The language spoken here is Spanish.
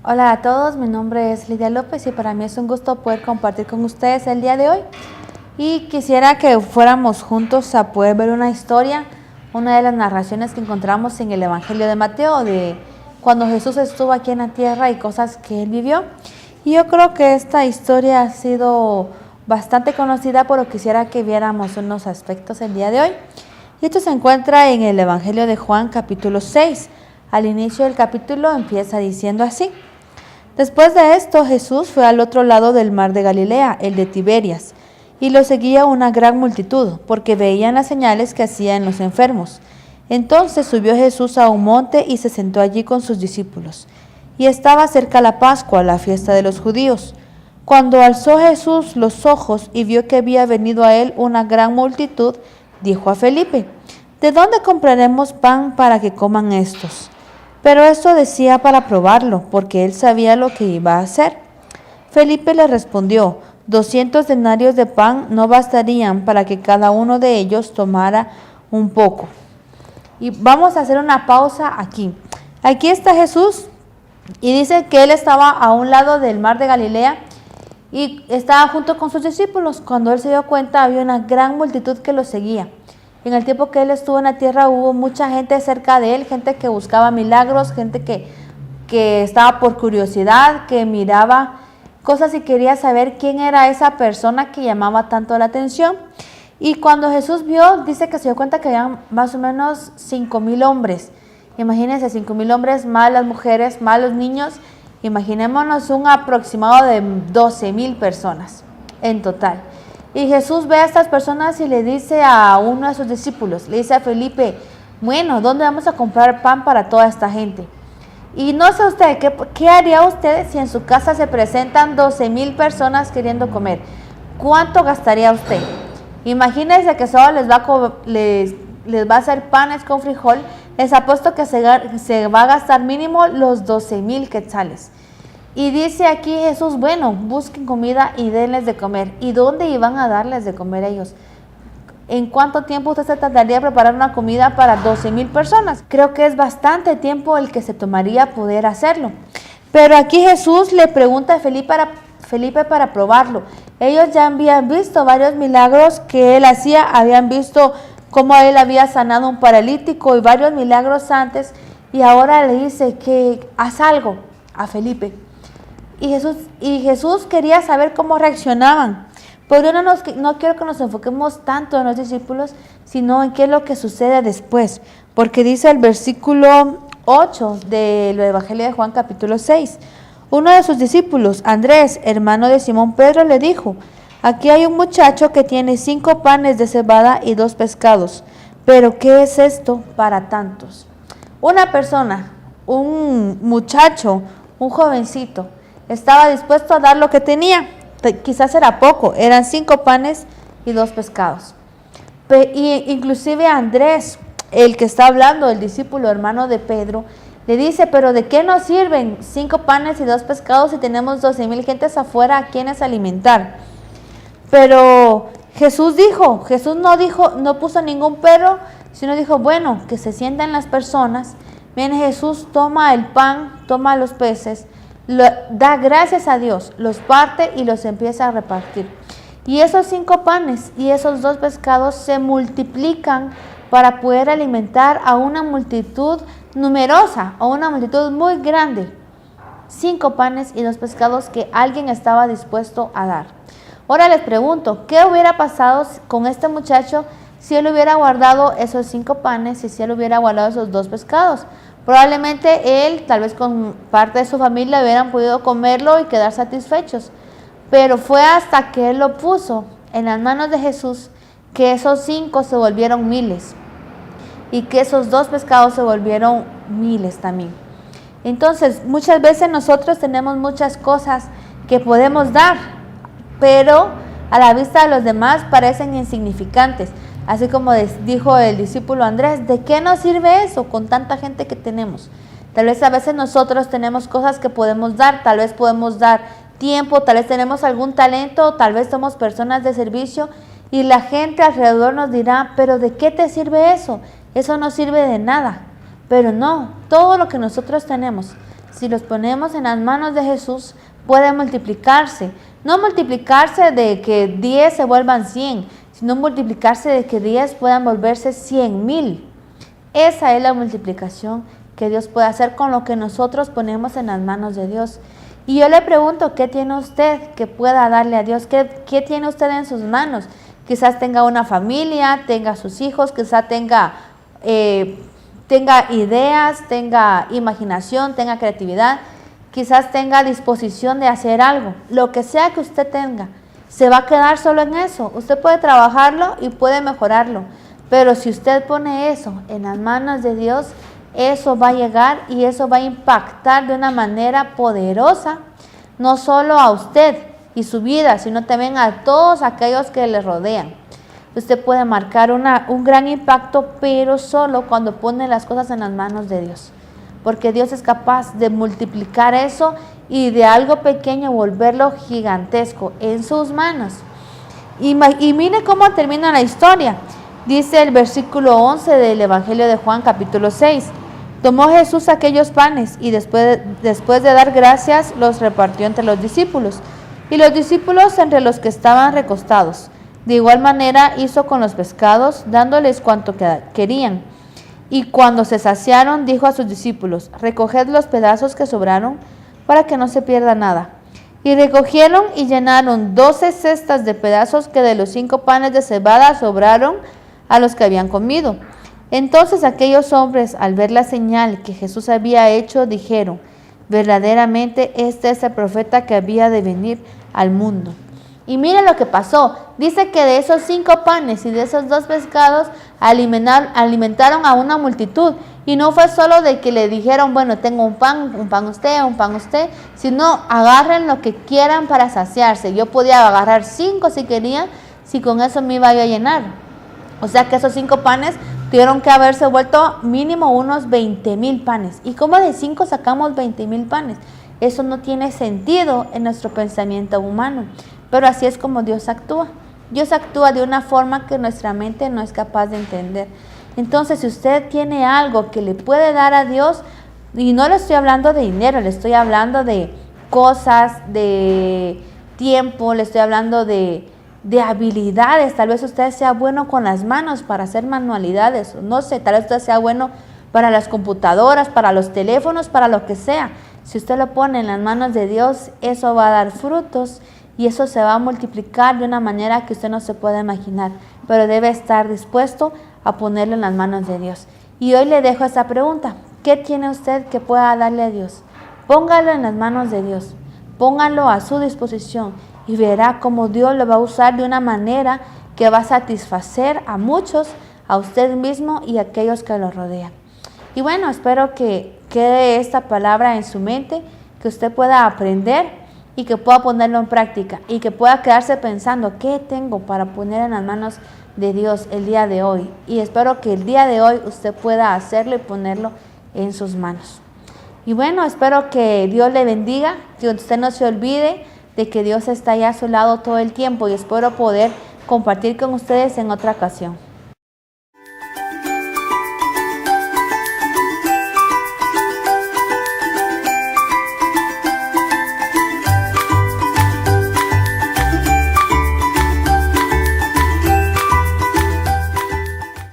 Hola a todos, mi nombre es Lidia López y para mí es un gusto poder compartir con ustedes el día de hoy. Y quisiera que fuéramos juntos a poder ver una historia, una de las narraciones que encontramos en el Evangelio de Mateo, de cuando Jesús estuvo aquí en la tierra y cosas que él vivió. Y yo creo que esta historia ha sido bastante conocida, pero quisiera que viéramos unos aspectos el día de hoy. Y esto se encuentra en el Evangelio de Juan, capítulo 6. Al inicio del capítulo empieza diciendo así: Después de esto, Jesús fue al otro lado del mar de Galilea, el de Tiberias, y lo seguía una gran multitud, porque veían las señales que hacía en los enfermos. Entonces subió Jesús a un monte y se sentó allí con sus discípulos. Y estaba cerca la Pascua, la fiesta de los judíos. Cuando alzó Jesús los ojos y vio que había venido a él una gran multitud, dijo a Felipe: ¿De dónde compraremos pan para que coman estos? Pero esto decía para probarlo, porque él sabía lo que iba a hacer. Felipe le respondió: 200 denarios de pan no bastarían para que cada uno de ellos tomara un poco. Y vamos a hacer una pausa aquí. Aquí está Jesús y dice que él estaba a un lado del mar de Galilea y estaba junto con sus discípulos. Cuando él se dio cuenta, había una gran multitud que lo seguía. En el tiempo que él estuvo en la tierra hubo mucha gente cerca de él, gente que buscaba milagros, gente que estaba por curiosidad, que miraba cosas y quería saber quién era esa persona que llamaba tanto la atención. Y cuando Jesús vio, dice que se dio cuenta que había más o menos 5,000 hombres. Imagínense, 5,000 hombres, más las mujeres, más los niños. Imaginémonos un aproximado de 12,000 personas en total. Y Jesús ve a estas personas y le dice a uno de sus discípulos, le dice a Felipe: bueno, ¿dónde vamos a comprar pan para toda esta gente? Y no sé usted, ¿qué haría usted si en su casa se presentan 12,000 personas queriendo comer? ¿Cuánto gastaría usted? Imagínense que solo les va a hacer panes con frijol. Les apuesto que se va a gastar mínimo los 12,000 quetzales. Y dice aquí Jesús: bueno, busquen comida y denles de comer. ¿Y dónde iban a darles de comer ellos? ¿En cuánto tiempo usted se tardaría preparar una comida para 12,000 personas? Creo que es bastante tiempo el que se tomaría poder hacerlo. Pero aquí Jesús le pregunta a Felipe para probarlo. Ellos ya habían visto varios milagros que él hacía, habían visto cómo él había sanado a un paralítico y varios milagros antes, y ahora le dice que haz algo a Felipe. Y Jesús quería saber cómo reaccionaban. Pero no quiero que nos enfoquemos tanto en los discípulos, sino en qué es lo que sucede después. Porque dice el versículo 8 del Evangelio de Juan capítulo 6. Uno de sus discípulos, Andrés, hermano de Simón Pedro, le dijo: aquí hay un muchacho que tiene 5 panes de cebada y 2 pescados. Pero ¿qué es esto para tantos? Una persona, un muchacho, un jovencito, estaba dispuesto a dar lo que tenía. Quizás era poco, eran 5 panes y 2 pescados. Y inclusive Andrés, el que está hablando, el discípulo hermano de Pedro, le dice: pero ¿de qué nos sirven 5 panes y 2 pescados si tenemos 12,000 gentes afuera a quienes alimentar? Pero Jesús no puso ningún pero, sino dijo: bueno, que se sientan las personas. Viene Jesús, toma el pan, toma los peces, da gracias a Dios, los parte y los empieza a repartir. Y esos 5 panes y esos 2 pescados se multiplican para poder alimentar a una multitud numerosa, a una multitud muy grande. 5 panes y 2 pescados que alguien estaba dispuesto a dar. Ahora les pregunto, ¿qué hubiera pasado con este muchacho si él hubiera guardado esos 5 panes y si él hubiera guardado esos 2 pescados? Probablemente él, tal vez con parte de su familia, hubieran podido comerlo y quedar satisfechos. Pero fue hasta que él lo puso en las manos de Jesús que esos 5 se volvieron miles y que esos 2 pescados se volvieron miles también. Entonces, muchas veces nosotros tenemos muchas cosas que podemos dar, pero a la vista de los demás parecen insignificantes. Así como dijo el discípulo Andrés: ¿de qué nos sirve eso con tanta gente que tenemos? Tal vez a veces nosotros tenemos cosas que podemos dar, tal vez podemos dar tiempo, tal vez tenemos algún talento, tal vez somos personas de servicio y la gente alrededor nos dirá: ¿pero de qué te sirve eso? Eso no sirve de nada. Pero no, todo lo que nosotros tenemos, si los ponemos en las manos de Jesús, puede multiplicarse. No multiplicarse de que 10 se vuelvan 100, sino multiplicarse de que 10 puedan volverse 100,000. Esa es la multiplicación que Dios puede hacer con lo que nosotros ponemos en las manos de Dios. Y yo le pregunto, ¿qué tiene usted que pueda darle a Dios? ¿Qué tiene usted en sus manos? Quizás tenga una familia, tenga sus hijos, quizás tenga ideas, tenga imaginación, tenga creatividad, quizás tenga disposición de hacer algo. Lo que sea que usted tenga, se va a quedar solo en eso. Usted puede trabajarlo y puede mejorarlo, pero si usted pone eso en las manos de Dios, eso va a llegar y eso va a impactar de una manera poderosa, no solo a usted y su vida, sino también a todos aquellos que le rodean. Usted puede marcar un gran impacto, pero solo cuando pone las cosas en las manos de Dios. Porque Dios es capaz de multiplicar eso y de algo pequeño volverlo gigantesco en sus manos. Y mire cómo termina la historia. Dice el versículo 11 del Evangelio de Juan, capítulo 6. Tomó Jesús aquellos panes y después de dar gracias los repartió entre los discípulos y los discípulos entre los que estaban recostados. De igual manera hizo con los pescados, dándoles cuanto querían. Y cuando se saciaron, dijo a sus discípulos: recoged los pedazos que sobraron para que no se pierda nada. Y recogieron y llenaron 12 cestas de pedazos que de los 5 panes de cebada sobraron a los que habían comido. Entonces aquellos hombres, al ver la señal que Jesús había hecho, dijeron: verdaderamente este es el profeta que había de venir al mundo. Y mire lo que pasó. Dice que de esos 5 panes y de esos 2 pescados alimentaron a una multitud. Y no fue solo de que le dijeron, bueno, tengo un pan usted, sino agarren lo que quieran para saciarse. Yo podía agarrar 5 si quería, si con eso me iba yo a llenar. O sea que esos 5 panes tuvieron que haberse vuelto mínimo unos 20,000 panes. ¿Y cómo de 5 sacamos 20,000 panes? Eso no tiene sentido en nuestro pensamiento humano. Pero así es como Dios actúa. Dios actúa de una forma que nuestra mente no es capaz de entender. Entonces, si usted tiene algo que le puede dar a Dios, y no le estoy hablando de dinero, le estoy hablando de cosas, de tiempo, le estoy hablando de habilidades. Tal vez usted sea bueno con las manos para hacer manualidades, no sé, tal vez usted sea bueno para las computadoras, para los teléfonos, para lo que sea. Si usted lo pone en las manos de Dios, eso va a dar frutos y eso se va a multiplicar de una manera que usted no se puede imaginar, pero debe estar dispuesto a ponerlo en las manos de Dios. Y hoy le dejo esta pregunta: ¿qué tiene usted que pueda darle a Dios? Póngalo en las manos de Dios, póngalo a su disposición y verá cómo Dios lo va a usar de una manera que va a satisfacer a muchos, a usted mismo y a aquellos que lo rodean. Y bueno, espero que quede esta palabra en su mente, que usted pueda aprender y que pueda ponerlo en práctica y que pueda quedarse pensando: ¿qué tengo para poner en las manos de Dios el día de hoy? Y espero que el día de hoy usted pueda hacerlo y ponerlo en sus manos. Y bueno, espero que Dios le bendiga, que usted no se olvide de que Dios está ahí a su lado todo el tiempo, y espero poder compartir con ustedes en otra ocasión.